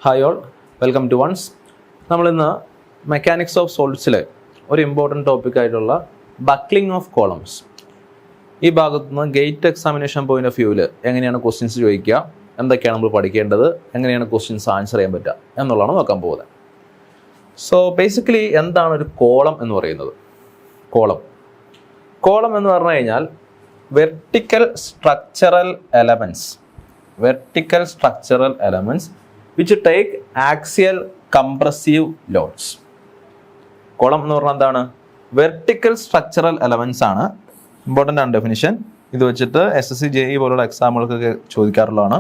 Hi all, welcome to ones. നമ്മളിന്ന് mechanics of സോളിഡ്സിലെ ഒരു ഇമ്പോർട്ടൻറ്റ് ടോപ്പിക്കായിട്ടുള്ള ബക്ലിംഗ് ഓഫ് കോളംസ്, ഈ ഭാഗത്തുനിന്ന് ഗേറ്റ് എക്സാമിനേഷൻ പോയിന്റ് ഓഫ് വ്യൂവിൽ എങ്ങനെയാണ് ക്വസ്റ്റ്യൻസ് ചോദിക്കുക, എന്തൊക്കെയാണ് നമ്മൾ പഠിക്കേണ്ടത്, എങ്ങനെയാണ് ക്വസ്റ്റ്യൻസ് ആൻസർ ചെയ്യാൻ പറ്റുക എന്നുള്ളതാണ് നോക്കാൻ പോകുന്നത്. സോ ബേസിക്കലി എന്താണ് ഒരു കോളം എന്ന് പറയുന്നത്? കോളം എന്ന് പറഞ്ഞു കഴിഞ്ഞാൽ vertical structural elements which take axial compressive loads. Column എന്ന് പറഞ്ഞാൽ എന്താണ്? വെർട്ടിക്കൽ സ്ട്രക്ചറൽ എലമെൻറ്റ്സ് ആണ്. ഇമ്പോർട്ടൻ്റ് ആണ് ഡെഫിനിഷൻ. ഇത് വെച്ചിട്ട് SSC JE പോലുള്ള എക്സാമുകൾക്കൊക്കെ ചോദിക്കാറുള്ളതാണ്.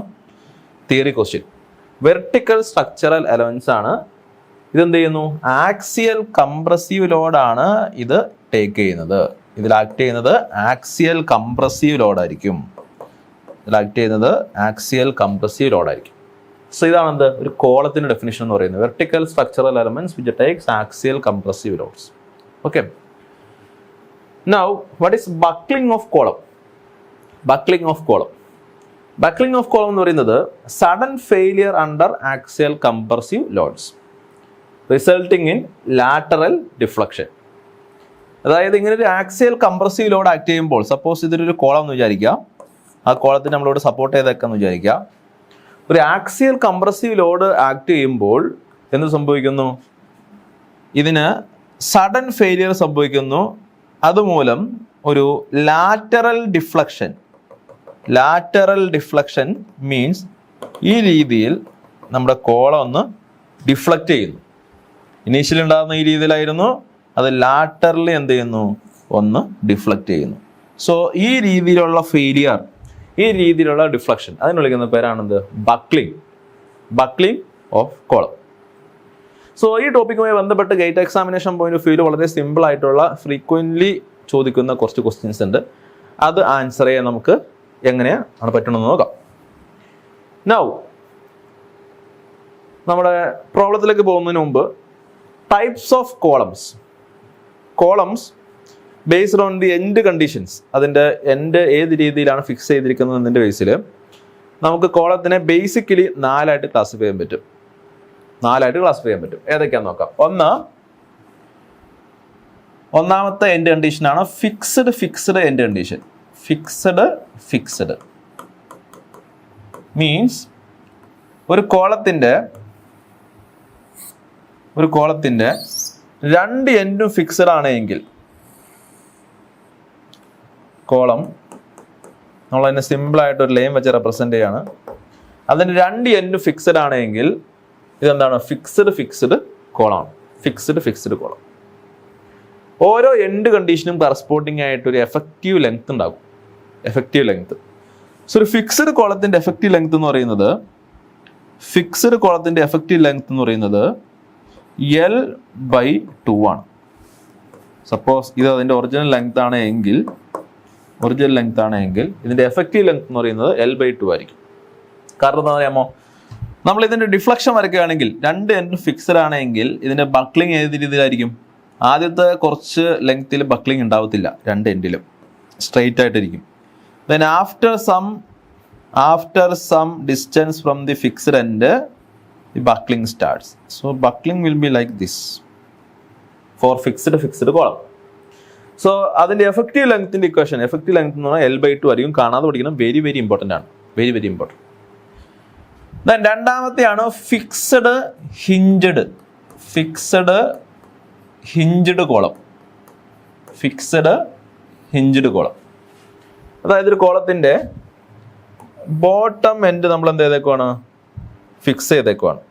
Theory question. Vertical structural elements ആണ്. ഇതെന്ത് ചെയ്യുന്നു? ആക്സിയൽ കംപ്രസീവ് ലോഡാണ് ഇത് ടേക്ക് ചെയ്യുന്നത്. ഇതിൽ ആക്ട് ചെയ്യുന്നത് ആക്സിയൽ കംപ്രസീവ് ലോഡായിരിക്കും. സോ ഇതാണ് എന്ത്? ഒരു കോളത്തിന്റെ ഡെഫിനിഷൻ എന്ന് പറയുന്നത്. Vertical structural elements which takes axial compressive loads. Okay, now what is buckling of column? Buckling of column എന്ന് പറയുന്നത് sudden failure under axial compressive loads resulting in lateral deflection. അതായത് ഇങ്ങനെ ഒരു ആക്സിയൽ കംപ്രസീവ് ലോഡ് ആക്ട് ചെയ്യുമ്പോൾ, suppose ഇതൊരു column എന്ന് വിചാരിക്കുക, ആ കോളത്തിന് നമ്മളിവിടെ സപ്പോർട്ട് ചെയ്തേക്കാന്ന് വിചാരിക്കുക. ഒരു ആക്സിയൽ കംപ്രസീവ് ലോഡ് ആക്ട് ചെയ്യുമ്പോൾ എന്ത് സംഭവിക്കുന്നു? ഇതിന് സഡൻ ഫെയിലിയർ സംഭവിക്കുന്നു. അതുമൂലം ഒരു ലാറ്ററൽ ഡിഫ്ലക്ഷൻ മീൻസ് ഈ രീതിയിൽ നമ്മുടെ കോളം ഒന്ന് ഡിഫ്ലക്റ്റ് ചെയ്യുന്നു. ഇനീഷ്യലി ഉണ്ടാകുന്ന ഈ രീതിയിലായിരുന്നു, അത് ലാറ്ററലി എന്ത് ചെയ്യുന്നു? ഒന്ന് ഡിഫ്ലക്റ്റ് ചെയ്യുന്നു. സോ ഈ രീതിയിലുള്ള ഫെയിലിയർ, ഈ രീതിയിലുള്ള ഡിഫ്ലക്ഷൻ, അതിന് വിളിക്കുന്ന പേരാണെന്ത്? Buckling of column. സോ ഈ ടോപ്പിക്കുമായി ബന്ധപ്പെട്ട് ഗേറ്റ് എക്സാമിനേഷൻ പോയിന്റ് ഓഫ് വ്യൂവിൽ വളരെ സിമ്പിൾ ആയിട്ടുള്ള ഫ്രീക്വൻ്റ്ലി ചോദിക്കുന്ന കുറച്ച് ക്വസ്റ്റ്യൻസ് ഉണ്ട്. അത് ആൻസർ ചെയ്യാൻ നമുക്ക് എങ്ങനെയാണ് പറ്റണമെന്ന് നോക്കാം. നൗ നമ്മുടെ പ്രോബ്ലത്തിലേക്ക് പോകുന്നതിന് മുമ്പ് types of columns based on the end conditions, അതിൻ്റെ എൻഡ് ഏത് രീതിയിലാണ് ഫിക്സ് ചെയ്തിരിക്കുന്നത് എന്നതിൻ്റെ ബേസിൽ നമുക്ക് കോളത്തിനെ ബേസിക്കലി നാലായിട്ട് ക്ലാസിഫൈ ചെയ്യാൻ പറ്റും. ഏതൊക്കെയാണെന്ന് നോക്കാം. ഒന്നാമത്തെ എൻഡ് കണ്ടീഷനാണ് fixed end condition. Fixed means ഒരു കോളത്തിൻ്റെ രണ്ട് എൻഡും ഫിക്സ്ഡ് ആണെങ്കിൽ, കോളം നമ്മൾ അതിനെ സിമ്പിളായിട്ട് ഒരു ലൈൻ വെച്ച് റെപ്രസെൻ്റ് ചെയ്യാണ്. അതിന് രണ്ട് എൻഡ് ഫിക്സ്ഡ് ആണെങ്കിൽ ഇതെന്താണ്? ഫിക്സ്ഡ് കോളമാണ്. Fixed column. ഓരോ എൻഡ് കണ്ടീഷനും കറസ്പോണ്ടിങ് ആയിട്ട് ഒരു എഫക്റ്റീവ് ലെങ്ത് ഉണ്ടാകും. സോ ഒരു ഫിക്സ്ഡ് കോളത്തിൻ്റെ എഫക്റ്റീവ് ലെങ്ത് എന്ന് പറയുന്നത് L/2 ആണ്. സപ്പോസ് ഇത് അതിൻ്റെ ഒറിജിനൽ ലെങ്ത് ആണ് എങ്കിൽ ഇതിൻ്റെ എഫക്റ്റീവ് ലെങ്ത് എന്ന് പറയുന്നത് L/2 ആയിരിക്കും. കാരണം എന്താ പറയാമോ? നമ്മൾ ഇതിൻ്റെ ഡിഫ്ലക്ഷൻ വരയ്ക്കുകയാണെങ്കിൽ രണ്ട് എൻഡ് ഫിക്സ്ഡ് ആണെങ്കിൽ ഇതിൻ്റെ ബക്ലിംഗ് ഏത് രീതിയിലായിരിക്കും? ആദ്യത്തെ കുറച്ച് ലെങ്ത്തിൽ ബക്ലിംഗ് ഉണ്ടാവത്തില്ല, രണ്ട് എൻഡിലും സ്ട്രെയിറ്റ് ആയിട്ടിരിക്കും. Then after some distance from the fixed end the buckling starts. So buckling will be like this for fixed column. So അതിൻ്റെ എഫക്റ്റീവ് ലെങ്ത്തിന്റെ ഇക്വേഷൻ, എഫക്റ്റീവ് ലെങ്ത് എന്ന് പറഞ്ഞാൽ L/2 ആയിരിക്കും. കാണാതെ പഠിക്കണം, വെരി ഇമ്പോർട്ടൻ്റ് ആണ്. ദെൻ രണ്ടാമത്തെയാണ് ഫിക്സ്ഡ് ഹിഞ്ച്ഡ് കോളം. അതായത് ഒരു കോളത്തിന്റെ ബോട്ടം എൻഡ് നമ്മൾ എന്ത് ചെയ്തേക്കുവാണ്? ഫിക്സ് ചെയ്തേക്കുവാണ്.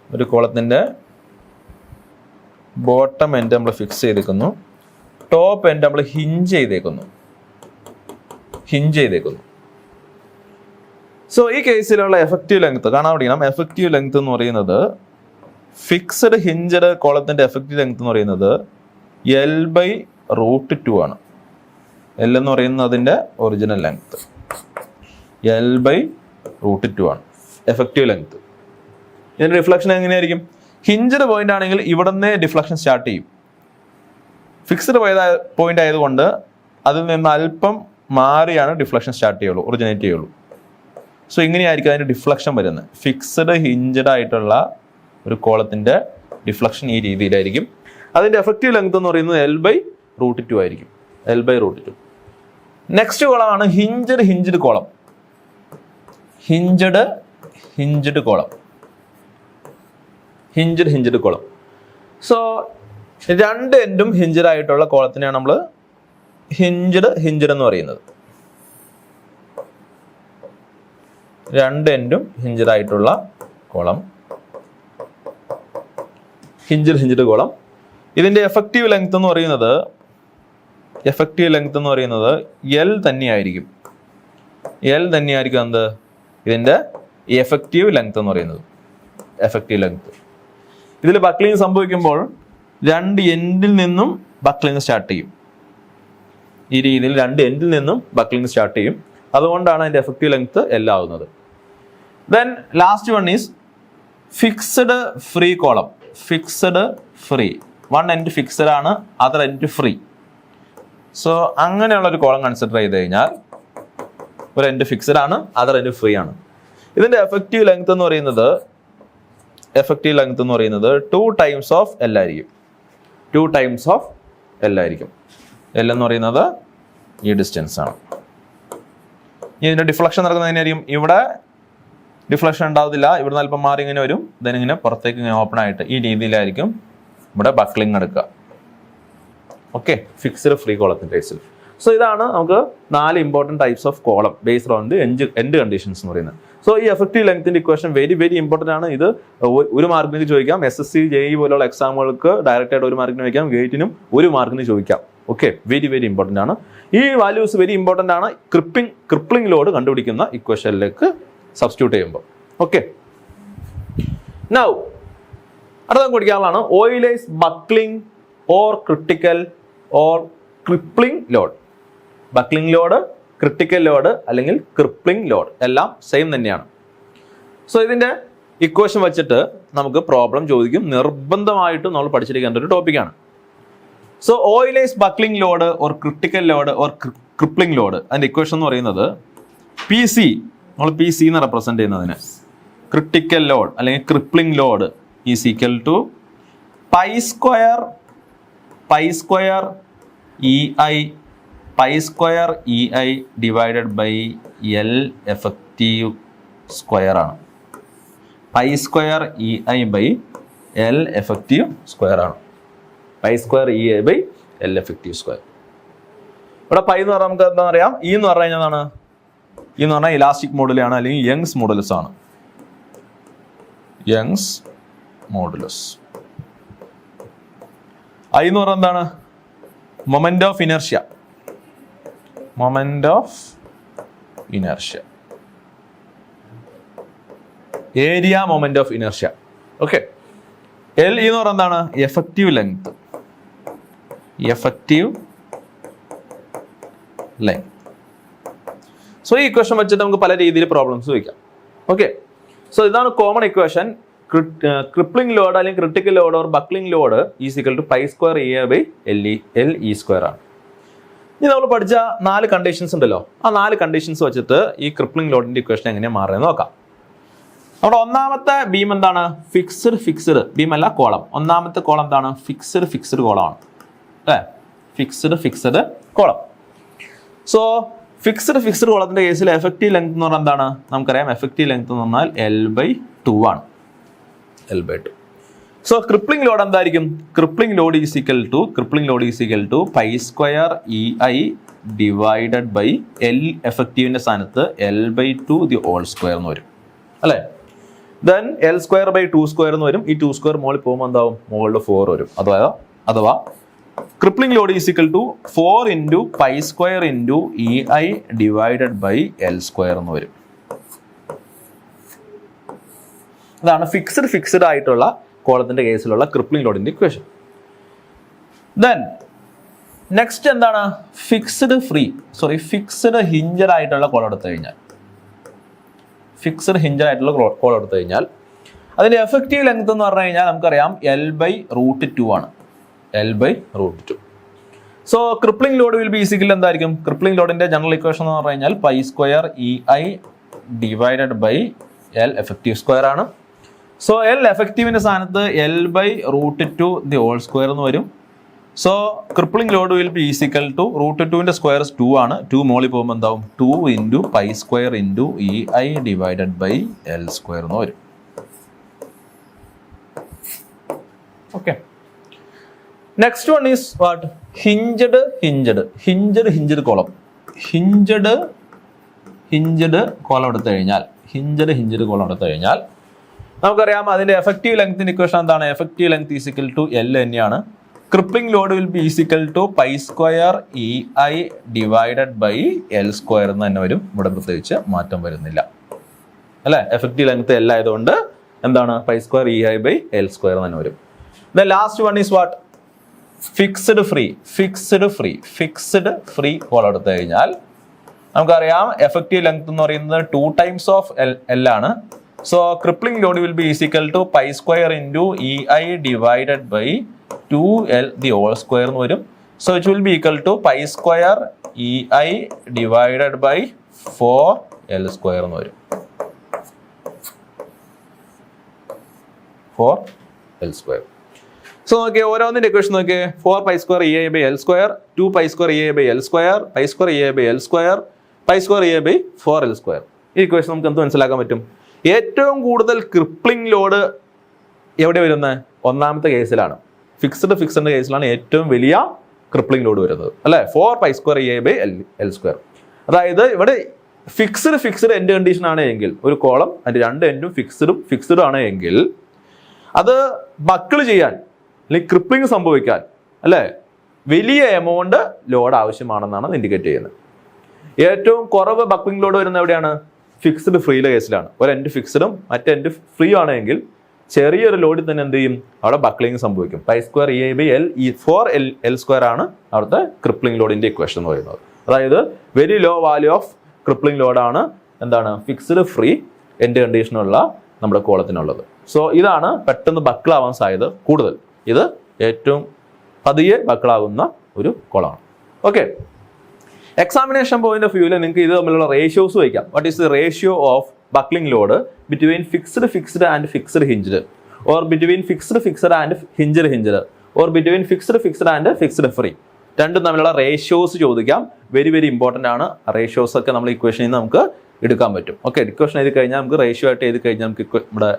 ഒരു കോളത്തിന്റെ ബോട്ടം എൻഡ് നമ്മൾ ഫിക്സ് ചെയ്തേക്കുന്നു, ടോപ്പ് എൻഡ് നമ്മൾ ഹിഞ്ച് ചെയ്തേക്കുന്നു. സോ ഈ കേസിലുള്ള എഫക്റ്റീവ് ലെങ്ത് കാണാൻ പഠിക്കണം. എഫക്റ്റീവ് ലെങ്ത് എന്ന് പറയുന്നത് ഫിക്സ്ഡ് ഹിഞ്ച്ഡ് കോളത്തിന്റെ എഫക്റ്റീവ് ലെങ്ത് എന്ന് പറയുന്നത് L/√2 ആണ്. L എന്ന് പറയുന്നത് അതിൻ്റെ ഒറിജിനൽ ലെങ്ത്, L/√2 ആണ് എഫക്റ്റീവ് ലെങ്ത്. ഇതിന്റെ റിഫ്ലക്ഷൻ എങ്ങനെയായിരിക്കും? ഹിഞ്ച്ഡ് പോയിന്റ് ആണെങ്കിൽ ഇവിടെ നിന്ന് ഡിഫ്ലക്ഷൻ സ്റ്റാർട്ട് ചെയ്യും. ഫിക്സ്ഡ് പോയിന്റ് ആയതുകൊണ്ട് അതിൽ നിന്ന് അല്പം മാറിയാണ് ഡിഫ്ലക്ഷൻ സ്റ്റാർട്ട് ചെയ്യുള്ളൂ, ഒറിജിനേറ്റ് ചെയ്യുള്ളൂ. സോ ഇങ്ങനെയായിരിക്കും അതിൻ്റെ ഡിഫ്ലക്ഷൻ വരുന്നത്. ഫിക്സഡ് ഹിഞ്ചഡ് ആയിട്ടുള്ള ഒരു കോളത്തിൻ്റെ ഡിഫ്ലക്ഷൻ ഈ രീതിയിലായിരിക്കും. അതിൻ്റെ എഫക്റ്റീവ് ലെങ്ത് എന്ന് പറയുന്നത് L/√2 ആയിരിക്കും. L/√2. നെക്സ്റ്റ് കോളമാണ് hinged column. Hinged column. So രണ്ട് എൻഡും ഹിഞ്ചഡ് ആയിട്ടുള്ള കോളത്തിനെയാണ് നമ്മൾ ഹിഞ്ചഡ് എന്ന് പറയുന്നത്. രണ്ട് എൻഡും ഹിഞ്ചഡ് ആയിട്ടുള്ള കോളം ഹിഞ്ചഡ് കോളം. ഇതിന്റെ എഫക്റ്റീവ് ലെങ്ത് എന്ന് പറയുന്നത് L തന്നെയായിരിക്കും. എന്ത് ഇതിന്റെ എഫക്റ്റീവ് ലെങ്ത് എന്ന് പറയുന്നത്. ഇതിൽ ബക്ലിംഗ് സംഭവിക്കുമ്പോൾ രണ്ട് എൻഡിൽ നിന്നും ബക്ലിംഗ് സ്റ്റാർട്ട് ചെയ്യും. ഈ രീതിയിൽ രണ്ട് എൻഡിൽ നിന്നും ബക്ലിംഗ് സ്റ്റാർട്ട് ചെയ്യും. അതുകൊണ്ടാണ് അതിന്റെ എഫക്റ്റീവ് ലെങ്ത് L ആവുന്നത്. Then last one is fixed free column. One end fixed ആണ്, അതർ എൻഡ് ഫ്രീ. സോ അങ്ങനെയുള്ള ഒരു കോളം കൺസിഡർ ചെയ്ത് കഴിഞ്ഞാൽ ഒരു എൻഡ് ഫിക്സഡ് ആണ്, അതർ എൻഡ് ഫ്രീ ആണ്. ഇതിന്റെ എഫക്റ്റീവ് ലെങ്ത് എന്ന് പറയുന്നത് 2 ടൈംസ് ഓഫ് L ആയിരിക്കും. L എന്ന് പറയുന്നത് ഈ ഡിസ്റ്റൻസ് ആണ്. ഇതിന്റെ ഡിഫ്ലക്ഷൻ നടക്കുന്നത് എങ്ങനെയായിരിക്കും? ഇവിടെ ഡിഫ്ലക്ഷൻ ഉണ്ടാവത്തില്ല, ഇവിടുന്ന് അല്പം മാറി ഇങ്ങനെ വരും, ഇങ്ങനെ പുറത്തേക്ക് ഇങ്ങനെ ഓപ്പൺ ആയിട്ട് ഈ രീതിയിലായിരിക്കും ഇവിടെ ബക്ലിംഗ് എടുക്കുക. ഓക്കെ, ഫിക്സ്ഡ് ഫ്രീ കോളത്തിന്റെ കേസിൽ. സോ ഇതാണ് നമുക്ക് 4 important types of column based on the end conditions എന്ന് പറയുന്നത്. സോ ഈ എഫക്റ്റീവ് ലെങ്ത്തിന്റെ ഇക്വേഷൻ വെരി ഇമ്പോർട്ടൻ്റ് ആണ്. ഇത് 1 മാർക്കിന് ചോദിക്കാം. SSC JEE പോലുള്ള എക്സാമുകൾക്ക് ഡയറക്റ്റ് ആയിട്ട് 1 മാർക്കിന് ചോദിക്കാം, ഗേറ്റിനും 1 മാർക്കിന് ചോദിക്കാം. ഓക്കെ, വെരി ഇമ്പോർട്ടൻ്റ് ആണ്. ഈ വാല്യൂസ് വെരി ഇമ്പോർട്ടൻ്റ് ആണ് ക്രിപ്ലിംഗ് ലോഡ് കണ്ടുപിടിക്കുന്ന ഇക്വേഷനിലേക്ക് സബ്സ്റ്റിറ്റ്യൂട്ട് ചെയ്യുമ്പോൾ. ഓക്കെ, നൗ അടുത്ത പഠിക്കാനുള്ളതാണ് Euler's buckling or critical or crippling load. Buckling load, critical load അല്ലെങ്കിൽ ക്രിപ്ലിംഗ് ലോഡ് എല്ലാം സെയിം തന്നെയാണ്. സോ ഇതിന്റെ ഇക്വേഷൻ വെച്ചിട്ട് നമുക്ക് പ്രോബ്ലം ചോദിക്കും. നിർബന്ധമായിട്ടും നമ്മൾ പഠിച്ചിരിക്കേണ്ട ഒരു ടോപ്പിക്കാണ്. So Euler's buckling load or critical load or crippling load, അതിന്റെ ഇക്വേഷൻ എന്ന് പറയുന്നത് PC, നമ്മൾ PC എന്ന് റെപ്രസെന്റ് ചെയ്യുന്നതിന് ക്രിട്ടിക്കൽ ലോഡ് അല്ലെങ്കിൽ crippling load is equal to pi square EI divided by L effective square ആണ്. Pi square EI by L effective square ആണ്. Pi square EI by L effective square. ഇവിടെ pi എന്ന് പറഞ്ഞാൽ നമുക്ക് എന്താ പറയാം? E എന്ന് പറഞ്ഞു കഴിഞ്ഞാൽ എന്താണ്? E എന്ന് പറഞ്ഞാൽ ഇലാസ്റ്റിക് മോഡുലാണ് അല്ലെങ്കിൽ യങ്സ് മോഡുലസ് ആണ്. Young's modulus. I എന്ന് പറഞ്ഞാൽ എന്താണ്? Moment of inertia. Area moment of inertia. Okay, L എന്ന് പറഞ്ഞാൽ എന്താണ്? Effective length. സോ ഈ ഇക്വേഷൻ വെച്ചിട്ട് നമുക്ക് പല രീതിയിൽ പ്രോബ്ലംസ് ചോദിക്കാം. ഓക്കെ, സോ ഇതാണ് കോമൺ ഇക്വേഷൻ. ക്രിപ്ലിംഗ് ലോഡ് അല്ലെങ്കിൽ critical load or buckling load is equal to pi square EI by L E square ആണ്. ഇനി നമ്മൾ പഠിച്ച 4 കണ്ടീഷൻസ് ഉണ്ടല്ലോ, ആ 4 കണ്ടീഷൻസ് വെച്ചിട്ട് ഈ ക്രിപ്ലിംഗ് ലോഡിന്റെ ഇക്വേഷൻ എങ്ങനെയാണ് മാറുന്നത് നോക്കാം. നമ്മുടെ ഒന്നാമത്തെ ബീം എന്താണ്? ഫിക്സ്ഡ് ബീം അല്ല, കോളം. ഒന്നാമത്തെ കോളം എന്താണ്? ഫിക്സ്ഡ് കോളമാണ് അല്ലേ? Fixed column. സോ ഫിക്സ്ഡ് കോളത്തിന്റെ കേസിൽ എഫക്റ്റീവ് ലെങ്ത് എന്ന് പറഞ്ഞാൽ എന്താണ്? നമുക്കറിയാം, എഫക്റ്റീവ് ലെങ്ത് എന്ന് പറഞ്ഞാൽ L/2 ആണ്. L/2. സോ ക്രിപ്ലിംഗ് ലോഡ് എന്തായിരിക്കും? Crippling load is equal to pi square EI divided by L എഫക്റ്റീവിന്റെ സ്ഥാനത്ത് L/2 ദി ഹോൾ സ്ക്വയർ എന്ന് വരും അല്ലേ? Then L square by 2 square എന്ന് വരും. ഈ 2 സ്ക്വയർ മുകളിൽ പോകുമ്പോൾ എന്താവും? മുകളിൽ 4 വരും. അഥവാ crippling load is equal to 4 into pi square into EI divided by L square എന്ന് വരും. ഇതാണ് ഫിക്സ്ഡ് ആയിട്ടുള്ള കോളത്തിന്റെ കേസിലുള്ള ക്രിപ്ലിംഗ് ലോഡിന്റെ ഇക്വേഷൻ. ദെൻ നെക്സ്റ്റ് എന്താണ്? ഫിക്സ്ഡ് ഹിഞ്ചഡ് ആയിട്ടുള്ള കോളം എടുത്തു കഴിഞ്ഞാൽ അതിന്റെ എഫക്റ്റീവ് ലെങ്ത് എന്ന് പറഞ്ഞു കഴിഞ്ഞാൽ നമുക്കറിയാം L/√2 ആണ്. L/√2. So crippling load will be equal എന്തായിരിക്കും? ക്രിപ്ലിംഗ് ലോഡിന്റെ ജനറൽ ഇക്വേഷൻ എന്ന് പറഞ്ഞു കഴിഞ്ഞാൽ pi square EI divided by L effective square ആണ്. സോ എൽ എഫക്റ്റീവിന്റെ സ്ഥാനത്ത് L by √2 the whole square എന്ന് വരും. So crippling load will be equal to √2ന്റെ സ്ക്വയർ 2 ആണ്. 2 മോളിൽ പോകുമ്പോൾ എന്താവും 2 into pi square into EI divided by L square എന്ന് വരും. Okay, next one is what? Hinged column. Hinged column എടുത്തു കഴിഞ്ഞാൽ നമുക്കറിയാം അതിന്റെ എഫക്റ്റീവ് ലെങ്ത്തിന്റെ ഇക്വേഷൻ എന്താണ്? Effective length equal to L തന്നെയാണ്. Crippling load will be equal to pi square EI divided by L square എന്ന് തന്നെ വരും. ഇവിടെ പ്രത്യേകിച്ച് മാറ്റം വരുന്നില്ല അല്ലെ. എഫക്റ്റീവ് ലെങ്ത് എൽ ആയതുകൊണ്ട് എന്താണ്? Pi square EI by L square തന്നെ വരും. The last one is what? Fixed free column എടുത്തു കഴിഞ്ഞാൽ നമുക്കറിയാം എഫക്റ്റീവ് ലെങ്ത് എന്ന് പറയുന്നത് 2 ടൈംസ് ഓഫ് എൽ ആണ്. So crippling load will be equal to pi square into EI divided by 2L the whole square എന്ന് വരും. So it will be equal to pi square EI divided by 4L square എന്ന് വരും. 4L square. So നോക്കിയേ, ഓരോന്നിന്റെ equation നോക്കിയേ. 4 pi square EI by L square, 2 pi square EI by L square, pi square EI by L square, pi square EI by 4L square. ഈ equation നമുക്ക് എന്ത് മനസ്സിലാക്കാൻ പറ്റും? ഏറ്റവും കൂടുതൽ ക്രിപ്ലിംഗ് ലോഡ് എവിടെ വരുന്നത്? ഒന്നാമത്തെ കേസിലാണ്. ഫിക്സ്ഡിന്റെ കേസിലാണ് ഏറ്റവും വലിയ ക്രിപ്ലിംഗ് ലോഡ് വരുന്നത് അല്ലെ. 4 pi square EI by L square. അതായത് ഇവിടെ ഫിക്സ്ഡ് എൻഡ് കണ്ടീഷൻ ആണ് എങ്കിൽ, ഒരു കോളം അതിന്റെ 2 എൻഡും ഫിക്സ്ഡ് ആണ് എങ്കിൽ, അത് ബക്കിൾ ചെയ്യാൻ അല്ലെങ്കിൽ ക്രിപ്ലിംഗ് സംഭവിക്കാൻ അല്ലെ വലിയ എമൗണ്ട് ലോഡ് ആവശ്യമാണെന്നാണ് ഇൻഡിക്കേറ്റ് ചെയ്യുന്നത്. ഏറ്റവും കുറവ് ബക്ലിംഗ് ലോഡ് വരുന്നത് എവിടെയാണ്? ഫിക്സ്ഡ് ഫ്രീയുടെ കേസിലാണ്. ഒരു എൻഡ് ഫിക്സ്ഡും മറ്റേ എൻഡ് ഫ്രീ ആണെങ്കിൽ ചെറിയൊരു ലോഡിൽ തന്നെ എന്ത് ചെയ്യും? അവിടെ ബക്ലിംഗ് സംഭവിക്കും. Pi square EI by L 4L square ആണ് അവിടുത്തെ ക്രിപ്ലിംഗ് ലോഡിന്റെ ഇക്വേഷൻ എന്ന് പറയുന്നത്. അതായത് very low value of crippling ലോഡാണ് എന്താണ്? ഫിക്സ്ഡ് ഫ്രീ എൻഡ് കണ്ടീഷനുള്ള നമ്മുടെ കോളത്തിനുള്ളത്. സോ ഇതാണ് പെട്ടെന്ന് ബക്കിളാവാൻ സാധ്യത കൂടുതൽ. ഇത് ഏറ്റവും പതിയെ ബക്കിളാകുന്ന ഒരു കോളമാണ്. ഓക്കെ, എക്സാമിനേഷൻ പോയിന്റ് ഓഫ് വ്യൂവിൽ നിങ്ങൾക്ക് ഇത് തമ്മിലുള്ള റേഷ്യോസ് വയ്ക്കാം. What is the ratio of buckling load between fixed and fixed hinged, or between fixed and hinged, or between fixed and fixed free. രണ്ടും തമ്മിലുള്ള റേഷ്യോസ് ചോദിക്കാം. വെരി വെരി ഇമ്പോർട്ടൻ്റ് ആണ്. Ratios ഒക്കെ നമ്മൾ ഇക്വേഷനിൽ നിന്ന് നമുക്ക് എടുക്കാൻ പറ്റും. ഓക്കെ, ഇക്വേഷൻ എഴുതി കഴിഞ്ഞാൽ നമുക്ക് റേഷ്യോ ആയിട്ട് എഴുതി കഴിഞ്ഞാൽ നമുക്ക് നമ്മുടെ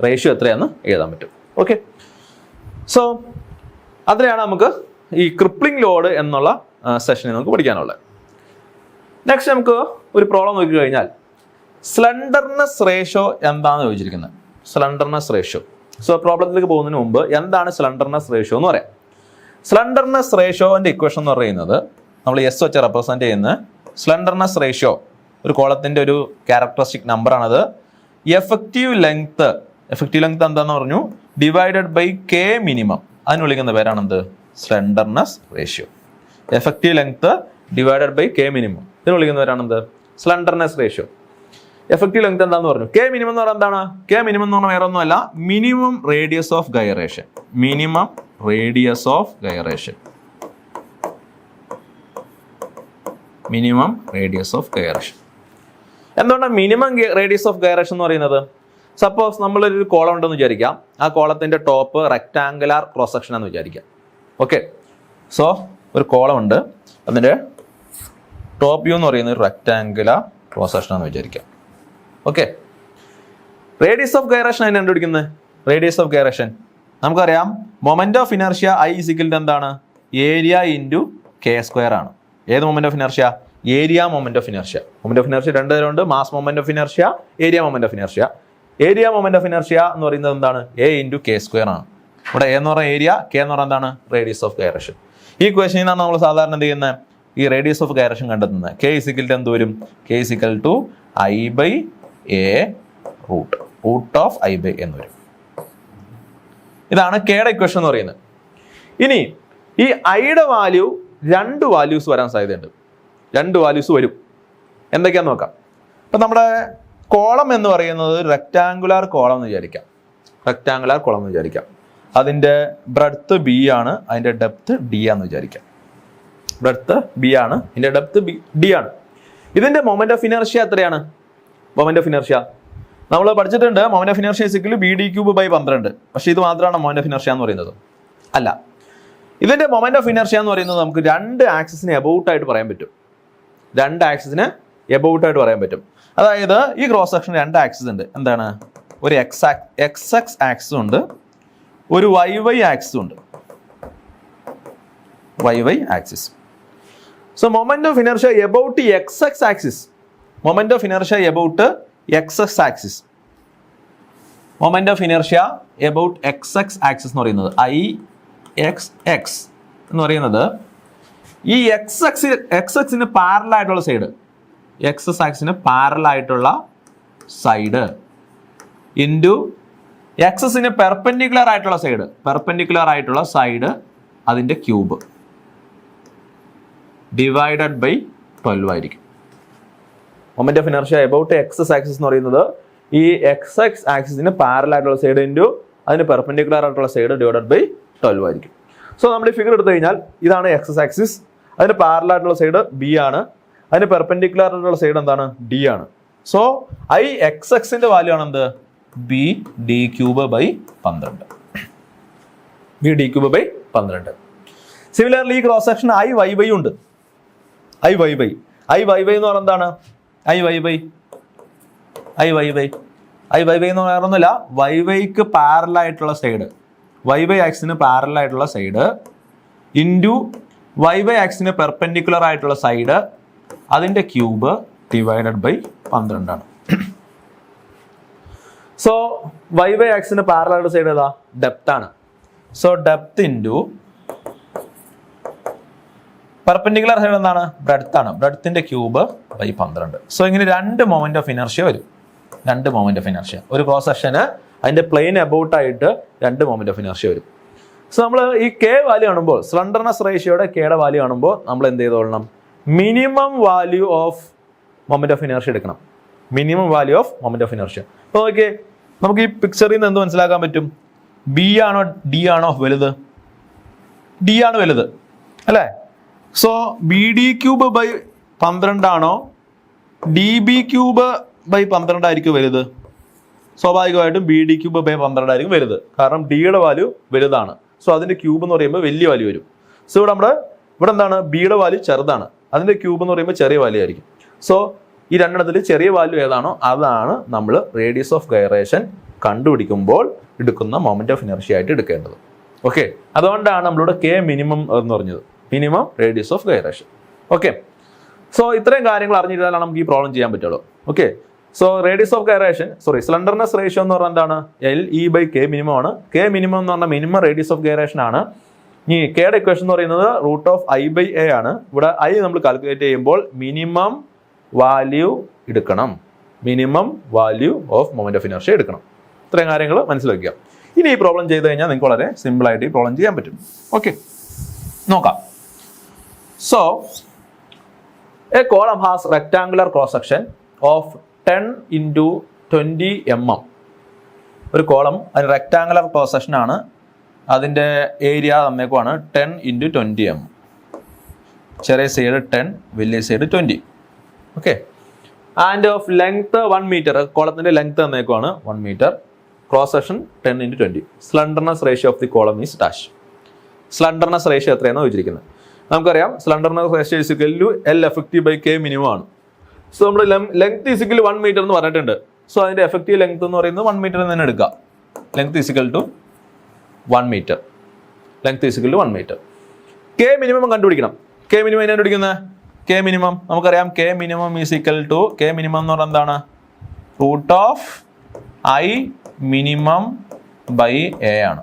റേഷ്യോ എത്രയാണെന്ന് എഴുതാൻ പറ്റും. ഓക്കെ, സോ അതിനെയാണ് നമുക്ക് ഈ ക്രിപ്ലിംഗ് ലോഡ് എന്നുള്ള സെഷനിൽ നമുക്ക് പഠിക്കാനുള്ളത്. നെക്സ്റ്റ് നമുക്ക് ഒരു പ്രോബ്ലം നോക്കി കഴിഞ്ഞാൽ സ്ലെൻഡർനെസ് റേഷ്യോ എന്താണെന്ന് ചോദിച്ചിരിക്കുന്നത്. Slenderness ratio. സോ പ്രോബ്ലത്തിലേക്ക് പോകുന്നതിന് മുമ്പ് എന്താണ് സ്ലെൻഡർനെസ് റേഷ്യോ എന്ന് പറയാം. സ്ലെൻഡർനെസ് റേഷ്യോന്റെ ഇക്വേഷൻ എന്ന് പറയുന്നത് നമ്മൾ എസ് വെച്ച് റെപ്രസെന്റ് ചെയ്യുന്ന സ്ലെൻഡർനെസ് റേഷ്യോ ഒരു കോളത്തിന്റെ ഒരു ക്യാരക്ടറിസ്റ്റിക് നമ്പറാണത്. എഫക്റ്റീവ് ലെങ്ത് എന്താന്ന് പറഞ്ഞു? Divided by K minimum. അതിന് വിളിക്കുന്ന പേരാണെന്ത്? Slenderness ratio. Effective length divided by K minimum, ഇതിന് വിളിക്കുന്ന പേരാണെന്ത്? Slenderness ratio. എഫക്റ്റീവ് ലെങ്ത് എന്താന്ന് പറഞ്ഞു? കെ മിനിമം എന്ന് പറഞ്ഞാൽ എന്താണ്? കെ മിനിമം എന്ന് പറഞ്ഞാൽ വേറെ ഒന്നുമല്ല, minimum radius of gyration. Minimum radius of gyration. Minimum radius of gyration. എന്തുകൊണ്ടാണ് മിനിമം റേഡിയസ് ഓഫ് ഗൈറേഷൻ എന്ന് പറയുന്നത്? സപ്പോസ് നമ്മളൊരു കോളം ഉണ്ടെന്ന് വിചാരിക്കാം. ആ കോളത്തിന്റെ ടോപ്പ് റെക്ടാങ്കുലാർ ക്രോസ് സെക്ഷൻ ആണെന്ന് വിചാരിക്കാം. ഓക്കെ, സോ ഒരു കോളം ഉണ്ട്, അതിന്റെ ടോപ്പ് വ്യൂ എന്ന് പറയുന്നത് ഒരു റെക്ടാങ്കുലാർ ക്രോസ് സെക്ഷൻ ആണെന്ന് വിചാരിക്കാം. ഓക്കെ, റേഡിയസ് ഓഫ് ഗൈറേഷൻ അതിനെ കണ്ടുപിടിക്കുന്നത്. റേഡിയസ് ഓഫ് ഗൈറേഷൻ നമുക്കറിയാം moment of inertia I equal to എന്താണ്? ഏരിയ ഇൻറ്റു കെ സ്ക്വയർ ആണ്. ഏത് moment of inertia? Area moment of inertia. Moment of inertia രണ്ട് തരമുണ്ട്, mass moment of inertia, area moment of inertia. Area moment of inertia എന്ന് പറയുന്നത് എന്താണ്? A into K square ആണ്. ഇവിടെ A എന്ന് പറഞ്ഞാൽ ഏരിയ, കെ എന്ന് പറഞ്ഞാൽ എന്താണ്? Radius of gyration. ഈ ക്വസ്റ്റനിൽ നിന്നാണ് നമ്മൾ സാധാരണ എന്ത് ചെയ്യുന്നത്? ഈ റേഡിയസ് ഓഫ് ഗൈറേഷൻ കണ്ടെത്തുന്നത്. കെ ഇസിക്കൽ ടു എന്ത് വരും? K is equal to I/A root of I/A എന്ന് വരും. ഇതാണ് കെയുടെ ഇക്വേഷൻ എന്ന് പറയുന്നത്. ഇനി ഈ ഐയുടെ വാല്യൂ 2 വാല്യൂസ് വരാൻ സാധ്യതയുണ്ട്. 2 വാല്യൂസ് വരും. എന്തൊക്കെയാന്ന് നോക്കാം. ഇപ്പം നമ്മുടെ കോളം എന്ന് പറയുന്നത് റെക്ടാങ്കുലാർ കോളം എന്ന് വിചാരിക്കാം. റെക്ടാങ്കുലാർ കോളം എന്ന് വിചാരിക്കാം. അതിൻ്റെ ബ്രെഡ്ത്ത് B ആണ്, അതിൻ്റെ ഡെപ്ത് D ആണെന്ന് വിചാരിക്കാം. ബ്രെഡ്ത്ത് B ആണ്, ഇതിൻ്റെ ഡെപ്ത് D ആണ്. ഇതിൻ്റെ മൊമെന്റ് ഓഫ് ഇനർഷ്യ എത്രയാണ്? Moment of inertia? നമ്മൾ പഠിച്ചിട്ടുണ്ട് moment of inertia is equal B D cube by 12. പക്ഷേ ഇത് മാത്രമാണ് മൊമെന്റ് ഓഫ് ഇനർഷ്യ എന്ന് പറയുന്നത്? അല്ല. ഇതിന്റെ മൊമെന്റ് ഓഫ് ഇനർഷ്യ എന്ന് പറയുന്നത് നമുക്ക് 2 ആക്സിസിന് എബൌട്ട് ആയിട്ട് പറയാൻ പറ്റും. 2 ആക്സിസിന് എബൌട്ട് ആയിട്ട് പറയാൻ പറ്റും. അതായത് ഈ ക്രോസ് സെക്ഷന് 2 ആക്സിസ് ഉണ്ട്. എന്താണ്? ഒരു എക്സ് എക്സ് ആക്സിസും ഉണ്ട്, ഒരു വൈ വൈ ആക്സിസും ഉണ്ട്. Y Y axis. So moment of inertia about X X axis. Moment of inertia about X X axis. Moment of inertia about X X axis എന്ന് പറയുന്നത് ഐ എക്സ് എക്സ് എന്ന് പറയുന്നത് ഈ എക്സ് എക്സിന് parallel ആയിട്ടുള്ള side, X ആക്സിന് parallel ആയിട്ടുള്ള side into എക്സസിന് perpendicular ആയിട്ടുള്ള side, perpendicular ആയിട്ടുള്ള സൈഡ് അതിൻ്റെ ക്യൂബ് ഡിവൈഡഡ് ബൈ 12 ആയിരിക്കും. Moment of inertia about X axis എന്ന് പറയുന്നത് ഈ എക്സ് എക്സ് ആക്സിസിന് പാരലൽ ആയിട്ടുള്ള സൈഡ് ഇൻറ്റു അതിന് പെർപെൻഡിക്കുലർ ആയിട്ടുള്ള സൈഡ് ഡിവൈഡഡ് ബൈ 12 ആയിരിക്കും. സോ നമ്മൾ ഈ ഫിഗർ എടുത്തു കഴിഞ്ഞാൽ ഇതാണ് എക്സ് ആക്സിസ്, അതിന് പാരലൽ ആയിട്ടുള്ള സൈഡ് ബി ആണ്, അതിന് പെർപെൻഡിക്കുലർ ആയിട്ടുള്ള സൈഡ് എന്താണ്? ഡി ആണ്. സോ ഐ എക്സ് എക്സിന്റെ വാല്യൂ ആണ് എന്ത്? B D cube by 12. B D cube by 12. Similarly ഈ cross section I Y Y ഉണ്ട്. ഐ വൈ വൈ എന്ന് പറയുന്നത് എന്താണ്? ഐ വൈ വൈ എന്ന് പറയുന്നില്ല, വൈ വൈക്ക് പാരലൽ ആയിട്ടുള്ള സൈഡ്, വൈ വൈ ആക്സിന് പാരലൽ ആയിട്ടുള്ള സൈഡ് ഇൻറ്റു വൈ വൈ ആക്സിന് പെർപെൻഡിക്കുലർ ആയിട്ടുള്ള സൈഡ് അതിൻ്റെ ക്യൂബ് ഡിവൈഡഡ് ബൈ 12 ആണ്. സോ വൈ വൈ ആക്സിന് പാരലൽ ആയിട്ടുള്ള സൈഡ് ഏതാ? ഡെപ്ത് ആണ്. So depth into perpendicular side എന്താണ്? ബ്രെഡ്ത്ത് ആണ്. ബ്രെഡ്ത്തിന്റെ ക്യൂബ് ബൈ 12. സോ ഇങ്ങനെ 2 മൊമെന്റ് ഓഫ് ഇനർഷ്യ വരും. 2 മൊമെന്റ് ഓഫ് ഇനർഷ്യ ഒരു ക്രോസ് സെക്ഷന് അതിന്റെ പ്ലെയിൻ എബൌട്ട് ആയിട്ട് 2 മൊമെന്റ് ഓഫ് ഇനർഷ്യ വരും. സോ നമ്മൾ ഈ കെ വാല്യൂ കാണുമ്പോൾ, സ്ലണ്ടർനെസ് റേഷ്യോയുടെ കെയുടെ വാല്യൂ കാണുമ്പോൾ നമ്മൾ എന്ത് ചെയ്തോളണം? Minimum value of moment of inertia എടുക്കണം. Minimum value of moment of inertia. അപ്പോൾ ഓക്കെ, നമുക്ക് ഈ പിക്ചറിൽ നിന്ന് എന്ത് മനസ്സിലാക്കാൻ പറ്റും? ബി ആണോ ഡി ആണോ വലുത്? ഡി ആണ് വലുത് അല്ലേ? So B D cube by 12 ആണോ ഡി ബി ക്യൂബ് ബൈ 12 ആയിരിക്കും വലുത്? സ്വാഭാവികമായിട്ടും ബി ഡി ക്യൂബ് ബൈ 12 ആയിരിക്കും വലുത്. കാരണം ഡിയുടെ വാല്യൂ വലുതാണ്. സോ അതിന്റെ ക്യൂബ് എന്ന് പറയുമ്പോൾ വലിയ വാല്യൂ വരും. സോ ഇവിടെ എന്താണ്? ബിയുടെ വാല്യൂ ചെറുതാണ്, അതിന്റെ ക്യൂബ് എന്ന് പറയുമ്പോൾ ചെറിയ വാല്യൂ ആയിരിക്കും. സോ ഈ രണ്ടെണ്ണത്തിൽ ചെറിയ വാല്യൂ ഏതാണോ അതാണ് നമ്മൾ റേഡിയസ് ഓഫ് ഗൈറേഷൻ കണ്ടുപിടിക്കുമ്പോൾ എടുക്കുന്ന മൊമെന്റ് ഓഫ് ഇനർഷ്യ ആയിട്ട് എടുക്കേണ്ടത്. ഓക്കെ, അതുകൊണ്ടാണ് നമ്മളിവിടെ കെ മിനിമം എന്ന് പറഞ്ഞത്, minimum radius of gyration. Okay, so ഇത്രയും കാര്യങ്ങൾ അറിഞ്ഞിരുന്നാലാണ് നമുക്ക് ഈ പ്രോബ്ലം ചെയ്യാൻ പറ്റുള്ളൂ. Okay, so radius of gyration slenderness ratio എന്ന് പറഞ്ഞാൽ എന്താണ്? L E by K minimum ആണ്. കെ മിനിമം എന്ന് പറഞ്ഞാൽ മിനിമം റേഡിയസ് ഓഫ് ഗൈറേഷൻ ആണ്. ഈ കെയുടെ ഇക്വേഷൻ എന്ന് പറയുന്നത് √(i/a) ആണ്. ഇവിടെ ഐ നമ്മൾ കാൽക്കുലേറ്റ് ചെയ്യുമ്പോൾ മിനിമം വാല്യൂ എടുക്കണം. Minimum value of moment of inertia എടുക്കണം. ഇത്രയും കാര്യങ്ങൾ മനസ്സിലാക്കുക. ഇനി ഈ പ്രോബ്ലം ചെയ്ത് കഴിഞ്ഞാൽ നിങ്ങൾക്ക് വളരെ സിമ്പിൾ ആയിട്ട് ഈ പ്രോബ്ലം ചെയ്യാൻ പറ്റും. ഓക്കെ, നോക്കാം. So a column has rectangular cross section of 10 into 20 mm. ഒരു കോളം അതിന് റെക്ടാങ്കുലർ ക്രോസ് സെക്ഷൻ ആണ്. അതിൻ്റെ ഏരിയ തന്നേക്കുവാണ് 10 into 20 mm. ചെറിയ സൈഡ് 10, വലിയ side 20. Okay, and of length 1 meter. കോളത്തിൻ്റെ ലെങ്ത് തന്നേക്കുവാണ് 1 meter. Cross section 10 into 20. Slenderness ratio of the column is dash. Slenderness ratio എത്രയാണെന്ന് ചോദിച്ചിരിക്കുന്നത്. നമുക്കറിയാം slenderness ratio equal to L effective by K minimum ആണ്. So നമ്മൾ length is equal 1 meter എന്ന് പറഞ്ഞിട്ടുണ്ട്. So അതിന്റെ എഫക്റ്റീവ് ലെങ്ത് എന്ന് പറയുന്നത് 1 meter തന്നെ എടുക്കാം. Length is equal to 1 meter. Length is equal to 1 meter. K minimum കണ്ടുപിടിക്കണം. കെ മിനിമം എങ്ങനെ കണ്ടുപിടിക്കുന്നത്? കെ മിനിമം നമുക്കറിയാം. K minimum is equal to, K minimum എന്ന് പറഞ്ഞാൽ എന്താണ്? √(i minimum by a) ആണ്.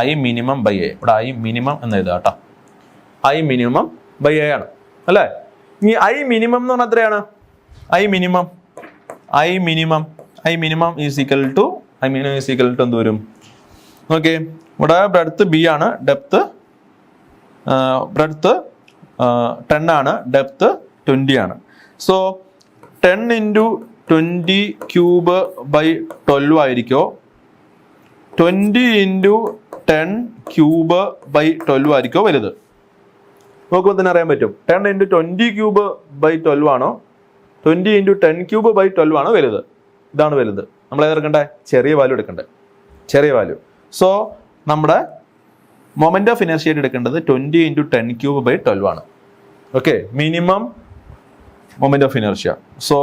I minimum by A. ഇവിടെ ഐ മിനിമം എന്ന് എഴുതുക കേട്ടോ. ഐ മിനിമം ബൈ എ ആണ് അല്ലേ? ഈ ഐ മിനിമം എന്ന് പറഞ്ഞാൽ എത്രയാണ്? I minimum is equal to എന്ത് വരും? ഓക്കെ, ഇവിടെ ബ്രെഡ്ത്ത് ബി ആണ്, ഡെപ്ത് ബ്രെഡ്ത്ത് 10 ആണ്, ഡെപ്ത് 20 ആണ്. സോ 10 into 20 ക്യൂബ് ബൈ 12 ആയിരിക്കോ 20 into 10 ക്യൂബ് ബൈ 12 ആയിരിക്കോ വലുത്? നോക്കുമ്പോൾ തന്നെ അറിയാൻ പറ്റും. 10 into 20 ക്യൂബ് ബൈ 12 ആണോ 20 into 10 ക്യൂബ് ബൈ 12 ആണോ വലുത്? ഇതാണ് വലുത്. നമ്മൾ ഏതെടുക്കണ്ടേ? ചെറിയ വാല്യൂ എടുക്കണ്ടേ, ചെറിയ വാല്യൂ. സോ നമ്മുടെ മൊമെന്റ് ഓഫ് ഇനർഷ്യ എടുക്കേണ്ടത് 20 × 10³/12 ആണ്. Okay, minimum moment of inertia. So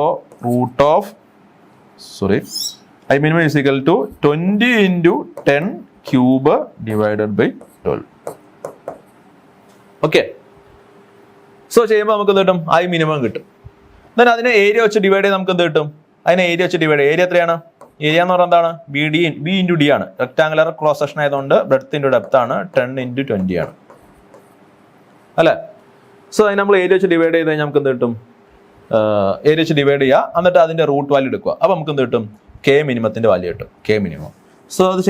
I minimum is equal to 20 × 10³/12. Okay, so ചെയ്യുമ്പോൾ നമുക്ക് എന്ത് കിട്ടും? I minimum കിട്ടും. then അതിനെ ഏരിയ വെച്ച് ഡിവൈഡ് ചെയ്ത് നമുക്ക് എന്ത് കിട്ടും? അതിനെ ഏരിയ വെച്ച് ഡിവൈഡ് ചെയ്യും. ഏരിയ എത്രയാണ്? ഏരിയ എന്ന് പറഞ്ഞാൽ എന്താണ്? ബി ഇൻറ്റു ഡി ആണ്. റെക്ടാങ്കുലർ ക്രോസ് സെക്ഷൻ ആയതുകൊണ്ട് ബ്രെഡ്ത്ത് ഇൻറ്റു ഡെപ്ത് ആണ്. 10 × 20 ആണ് അല്ലേ? സോ അതിന് നമ്മൾ ഏരിയ വെച്ച് ഡിവൈഡ് ചെയ്ത് കഴിഞ്ഞാൽ നമുക്ക് എന്ത് കിട്ടും? ഏരിയ വെച്ച് ഡിവൈഡ് ചെയ്യുക, എന്നിട്ട് അതിന്റെ റൂട്ട് വാല്യൂ എടുക്കുക. അപ്പോൾ നമുക്ക് എന്ത് കിട്ടും? കെ മിനിമത്തിന്റെ വാല്യൂ കിട്ടും, കെ മിനിമം. സോ അത്